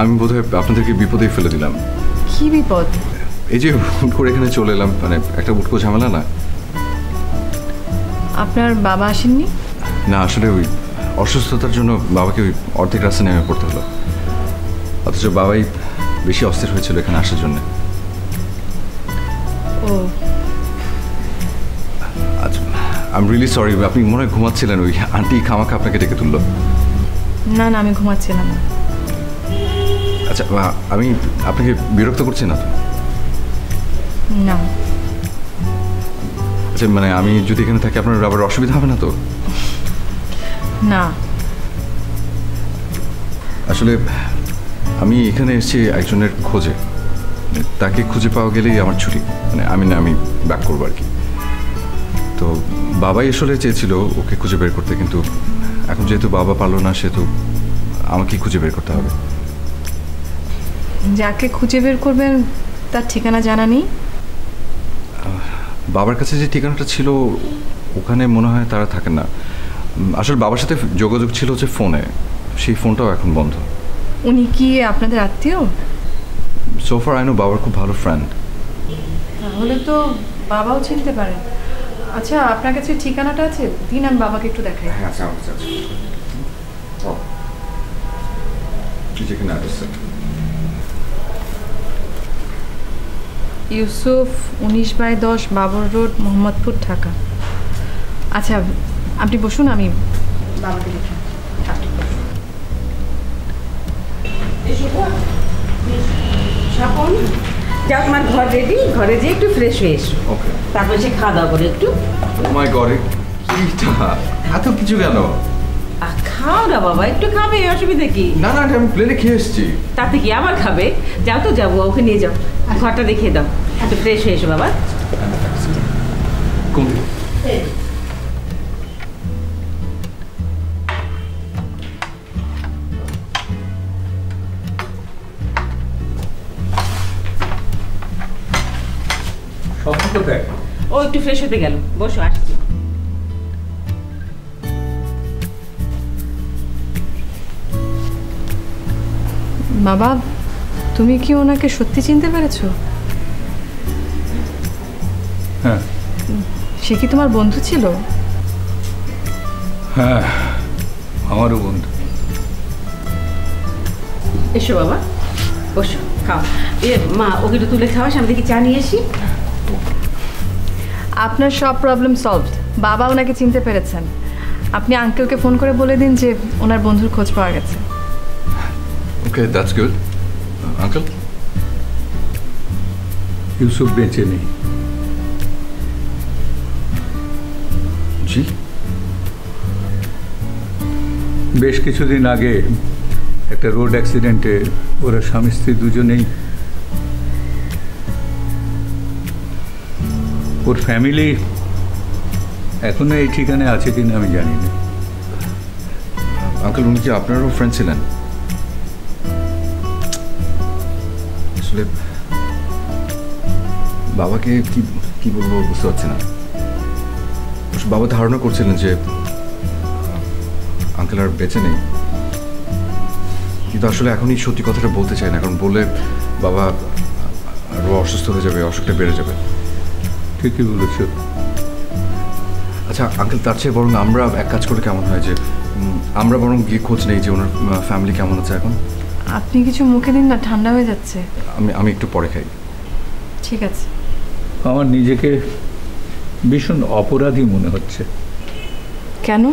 আমি বোধহয় আপনাদেরকে বিপদেই ফেলে দিলাম। কি বিপদ? এই যে হুট করে এখানে চলে এলাম, মানে একটা উটকো ঝামেলা না। আপনার বাবা আসেননি? না, আসলে ওই অসুস্থতার জন্য বাবাকে ওই অর্ধেক রাস্তা নেমে পড়তে হলো। অথচ বাবাই বেশি অস্থির হয়েছিল এখানে আসার জন্য। ও আচ্ছা, আই এম রিয়েলি সরি। আপনি মনে হয় ঘুমাচ্ছিলেন, ওই আন্টি খামাখা আপনাকে ডেকে তুললো। না না, আমি ঘুমাচ্ছিলাম না। আচ্ছা, আমি আপনাকে বিরক্ত করছি না তো? না। আচ্ছা, মানে আমি যদি এখানে থাকি আপনার আবার অসুবিধা হবে না তো? না। আসলে আমি এখানে এসেছি একজনের খোঁজে। তাকে খুঁজে পাওয়া গেলেই আমার ছুটি, মানে আমি ব্যাক করবো আর কি। তো বাবাই আসলে চেয়েছিল ওকে খুঁজে বের করতে, কিন্তু এখন যেহেতু বাবা পারলো না, সেহেতু আমাকেই খুঁজে বের করতে হবে। যাকে খুঁজে বের করবেন তার ঠিকানা জানা নেই? বাবার কাছে যে ঠিকানাটা ছিল ওখানে মনে হয় তারা থাকেন না। আসলে বাবার সাথে যোগাযোগ ছিল যে ফোনে, সেই ফোনটাও এখন বন্ধ। উনি কি আপনাদের আত্মীয়? সোফার আই নো বাবার খুব ভালো ফ্রেন্ড। তাহলে তো বাবাও চিনতে পারেন। আচ্ছা, আপনার কাছে ঠিকানাটা আছে? দিন, আমি বাবাকে একটু দেখাই। হ্যাঁ, আচ্ছা, আমার কাছে আছে। ও, যেখানে অ্যাড্রেস ইউসুফ 19/10 বাবর রোড, মোহাম্মদপুর, ঢাকা। আচ্ছা, আপনি বসুন, আমি বাবাকে দেখি। স্বপন, যাও, তোমার ঘর রেডি, ঘরে যেয়ে একটু ফ্রেশ হয়ে এসো। ওকে। তারপর সে খাওয়া দাওয়া করে একটু। ও মাই গড, কিটা এত কিছু কেন? খাও না বাবা, একটু খাবে, অসুবিধা কি? না না, আমি প্লেনে খেয়ে এসেছি। তাতে কি আবার খাবে? যাও তো, যাবো, ওকে নিয়ে যাও, ঘরটা দেখিয়ে দাও, একটু ফ্রেশ হয়ে এসো বাবা। কোন স্বপ্ন কোথায়? ও একটু ফ্রেশ হতে গেল, বসো, আসছি। বাবা, তুমি কি ওনাকে সত্যি চিনতে পেরেছো? হ্যাঁ সে কি তোমার বন্ধু ছিল? হ্যাঁ, আমারও বন্ধু। এসো বাবা, বসো, খাও। মা, ওকে একটু তুলে খাওয়াস, আমি দেখি চা নিয়ে আসি। আপনার সব প্রবলেম সলভড। বাবা ওনাকে চিনতে পেরেছেন। আপনি আঙ্কেলকে ফোন করে বলে দিন যে ওনার বন্ধুর খোঁজ পাওয়া গেছে। ওকে, দ্যাটস গুড। আঙ্কেল, ইউসুফ বেঁচে নেই। জি? বেশ কিছুদিন আগে একটা রোড অ্যাক্সিডেন্টে ওরা স্বামী স্ত্রী দুজনেই, ওর ফ্যামিলি এখনো এই ঠিকানায় আছে কিনা আমি জানি না। আঙ্কেল, উনি কি আপনারও ফ্রেন্ড ছিলেন? আসলে বাবাকে কি বলবো বুঝতে পারছি না। বাবা ধারণা করছিলেন যে আঙ্কেল আর বেঁচে নেই, কিন্তু আসলে এখনই সত্যি কথাটা বলতে চাই না, কারণ বললে বাবা আরও অসুস্থ হয়ে যাবে, অসুখটা বেড়ে যাবে। ঠিকই বলেছ। আচ্ছা আঙ্কেল, তার চেয়ে বরং আমরা এক কাজ করে কেমন হয় যে আমরা বরং গিয়ে খোঁজ নেই যে ওনার ফ্যামিলি কেমন আছে এখন। আপনি কিছু মুখে দিন না, ঠান্ডা হয়ে যাচ্ছে। আমি একটু পরে খাই। ঠিক আছে। আমার নিজেকে ভীষণ অপরাধী মনে হচ্ছে। কেন?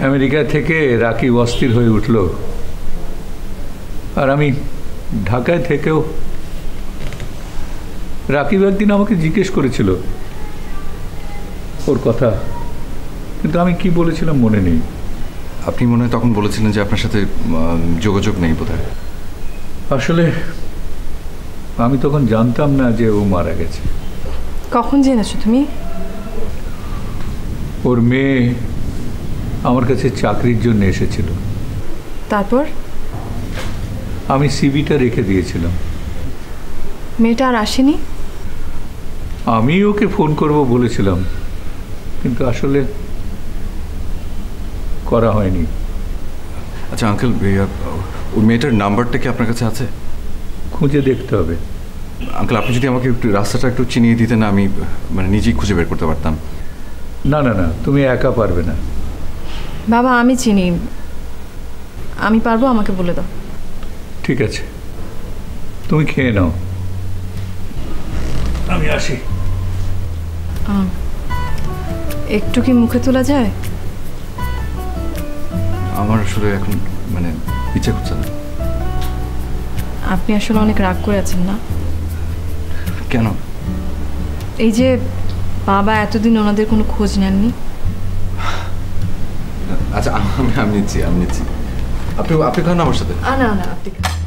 আমেরিকা থেকে রাকিব অস্থির হয়ে উঠল, আর আমি ঢাকায় থেকেও। রাকিব একদিন আমাকে জিজ্ঞেস করেছিল ওর কথা, কিন্তু আমি কি বলেছিলাম মনে নেই। আপনি মনে হয় তখন বলেছিলেন যে আপনার সাথে যোগাযোগ নেই বোধহয়। আসলে আমি তখন জানতাম না যে ও মারা গেছে। কখন জেনেছো তুমি? ওর মেয়ে আমার কাছে চাকরির জন্য এসেছিল। তারপর? আমি সিভিটা রেখে দিয়েছিলাম। মেয়েটা আর আসেনি? আমি ওকে ফোন করব বলেছিলাম, কিন্তু আসলে করা হয়নি। আচ্ছা আঙ্কেল, ওই মেয়েটার নাম্বারটা কি আপনার কাছে আছে? খুঁজে দেখতে হবে। আঙ্কেল, আপনি যদি আমাকে একটু রাস্তাটা একটু চিনিয়ে দিতেন, আমি মানে নিজেই খুঁজে বের করতে পারতাম। না না না, তুমি একা পারবে না। বাবা আমি চিনি, আমি পারবো, আমাকে বলে দাও। ঠিক আছে, তুমি খেয়ে নাও, আমি আসি। একটু কি মুখে তোলা যায়? আমার আসলে এখন মানে ইচ্ছে করছে না। আপনি আসলে অনেক রাগ করে আছেন না? কেন? এই যে বাবা এতদিন ওনাদের কোনো খোঁজ নেননি। আচ্ছা, আমি নিচ্ছি। আপনি খান আমার সাথে। না না আপনি